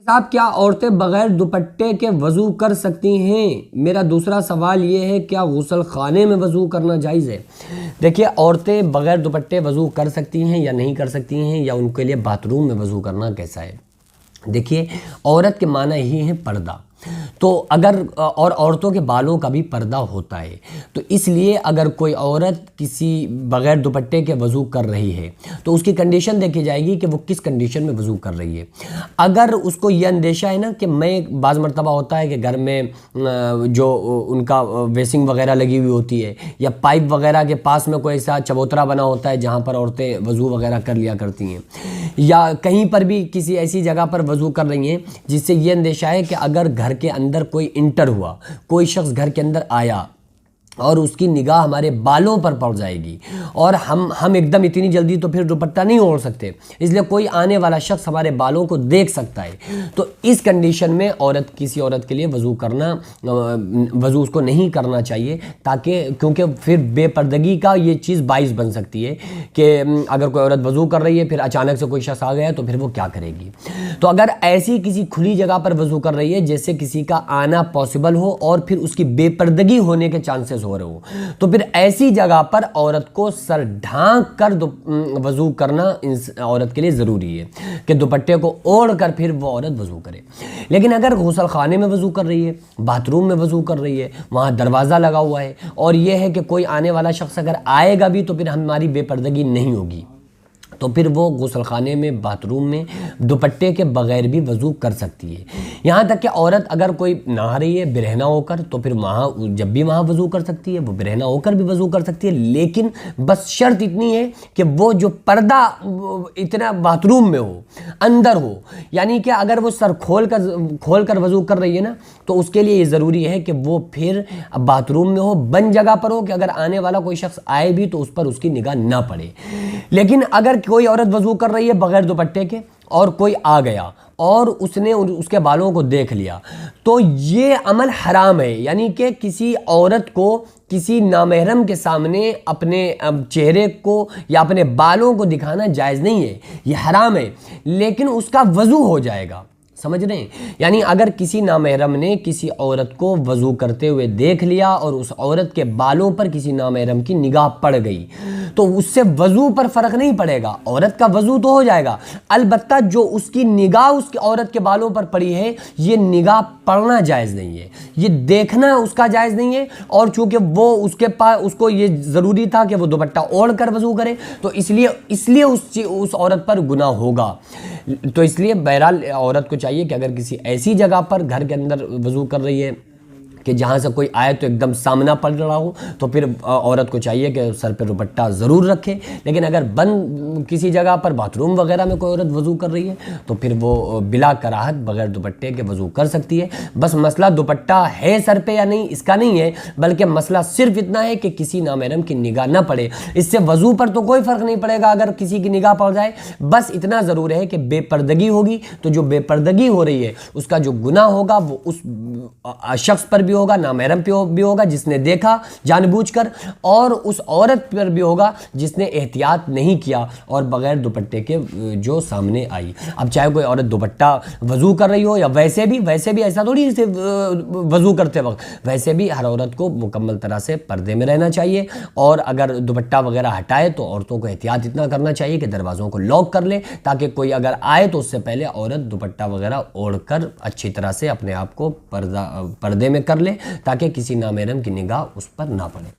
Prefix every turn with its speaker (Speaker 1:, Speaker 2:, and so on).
Speaker 1: साहब क्या औरतें बगैर दुपट्टे के वज़ू कर सकती हैं? मेरा दूसरा सवाल ये है, क्या गुस्ल खाने में वज़ू करना जायज़ है? देखिए, औरतें बगैर दुपट्टे वज़ू कर सकती हैं या नहीं कर सकती हैं, या उनके लिए बाथरूम में वज़ू करना कैसा है? देखिए, औरत के माना ही है पर्दा। तो अगर और औरतों के बालों का भी पर्दा होता है, तो इसलिए अगर कोई औरत किसी बग़ैर दुपट्टे के वज़ू कर रही है तो उसकी कंडीशन देखी जाएगी कि वो किस कंडीशन में वज़ू कर रही है। अगर उसको ये अंदेशा है ना कि मैं बाज़ मरतबा होता है कि घर में जो उनका वेसिंग वगैरह लगी हुई होती है या पाइप वगैरह के पास में कोई ऐसा चबूतरा बना होता है जहाँ पर औरतें वज़ू वगैरह कर लिया करती हैं, या कहीं पर भी किसी ऐसी जगह पर वज़ू कर रही हैं जिससे ये अंदेशा है कि अगर घर के अंदर कोई इंटर हुआ, कोई शख्स घर के अंदर आया और उसकी निगाह हमारे बालों पर पड़ जाएगी और हम एकदम इतनी जल्दी तो फिर दुपट्टा नहीं ओढ़ सकते, इसलिए कोई आने वाला शख्स हमारे बालों को देख सकता है। तो इस कंडीशन में किसी औरत के लिए वज़ू उसको नहीं करना चाहिए, ताकि क्योंकि फिर बेपर्दगी का ये चीज़ बाइस बन सकती है कि अगर कोई औरत वज़ू कर रही है फिर अचानक से कोई शख्स आ गया तो फिर वो क्या करेगी। तो अगर ऐसी किसी खुली जगह पर वज़ू कर रही है जैसे किसी का आना पॉसिबल हो और फिर उसकी बेपर्दगी होने के चांसेस हो रहे हो, तो फिर ऐसी जगह पर औरत को सर ढांक कर वज़ू करना इस औरत के लिए ज़रूरी है कि दुपट्टे को ओढ़ कर फिर वो औरत वज़ू करे। लेकिन अगर गुस्ल खाने में वज़ू कर रही है, बाथरूम में वज़ू कर रही है, वहाँ दरवाज़ा लगा हुआ है और यह है कि कोई आने वाला शख्स अगर आएगा भी तो फिर हमारी बेपर्दगी नहीं होगी, तो फिर वो गुस्ल खाने में, बाथरूम में दुपट्टे के बगैर भी वज़ू कर सकती है। यहाँ तक कि औरत अगर कोई नहा रही है बिरहना होकर तो फिर वहाँ जब भी वहाँ वज़ू कर सकती है, वो बिरहना होकर भी वज़ू कर सकती है। लेकिन बस शर्त इतनी है कि वो जो पर्दा इतना बाथरूम में हो, अंदर हो, यानी कि अगर वो सर खोल कर वज़ू कर रही है ना, तो उसके लिए ये ज़रूरी है कि वो फिर बाथरूम में हो, बंद जगह पर हो कि अगर आने वाला कोई शख्स आए भी तो उस पर उसकी निगाह ना पड़े। लेकिन अगर कोई औरत वज़ू कर रही है बगैर दुपट्टे के और कोई आ गया और उसने उसके बालों को देख लिया, तो ये अमल हराम है। यानी कि किसी औरत को किसी नामहरम के सामने अपने चेहरे को या अपने बालों को दिखाना जायज़ नहीं है, ये हराम है। लेकिन उसका वज़ू हो जाएगा, समझ रहे हैं? यानी अगर किसी नामहरम ने किसी औरत को वज़ू करते हुए देख लिया और उस औरत के बालों पर किसी नामहरम की निगाह पड़ गई, तो उससे वज़ू पर फ़र्क नहीं पड़ेगा, औरत का वज़ू तो हो जाएगा। अलबत्ता जो उसकी निगाह उसकी औरत के बालों पर पड़ी है, ये निगाह पड़ना जायज़ नहीं है, ये देखना उसका जायज़ नहीं है। और चूँकि वो उसके पास उसको ये ज़रूरी था कि वो दुपट्टा ओढ़ कर वज़ू करे, तो इसलिए उस औरत पर गुनाह होगा। तो इसलिए बहरहाल औरत को चाहिए कि अगर किसी ऐसी जगह पर घर के अंदर वज़ू कर रही है कि जहाँ से कोई आए तो एकदम सामना पड़ रहा हो, तो फिर औरत को चाहिए कि सर पे दुपट्टा ज़रूर रखे। लेकिन अगर बंद किसी जगह पर बाथरूम वगैरह में कोई औरत वज़ू कर रही है तो फिर वो बिला कराहत बगैर दुपट्टे के वज़ू कर सकती है। बस मसला दुपट्टा है सर पे या नहीं इसका नहीं है, बल्कि मसला सिर्फ इतना है कि किसी नामहरम की निगाह ना पड़े। इससे वज़ू पर तो कोई फ़र्क नहीं पड़ेगा अगर किसी की निगाह पड़ जाए, बस इतना ज़रूर है कि बेपर्दगी होगी, तो जो बेपर्दगी हो रही है उसका जो गुनाह होगा वो उस शख्स पर भी होगा, नामहरम पे भी होगा जिसने देखा जानबूझकर, और उस औरत पर भी होगा जिसने एहतियात नहीं किया और बगैर दुपट्टे के जो सामने आई। अब चाहे कोई औरत दुपट्टा वज़ू कर रही हो या वैसे भी ऐसा थोड़ी से वज़ू करते वक्त, वैसे भी हर औरत को मुकम्मल तरह से पर्दे में रहना चाहिए। और अगर दुपट्टा वगैरह हटाए तो औरतों को एहतियात इतना करना चाहिए कि दरवाज़ों को लॉक कर ले, ताकि कोई अगर आए तो उससे पहले औरत दुपट्टा वगैरह ओढ़कर अच्छी तरह से अपने आप को पर्दे में कर ले, ताकि किसी नामहरम की निगाह उस पर ना पड़े।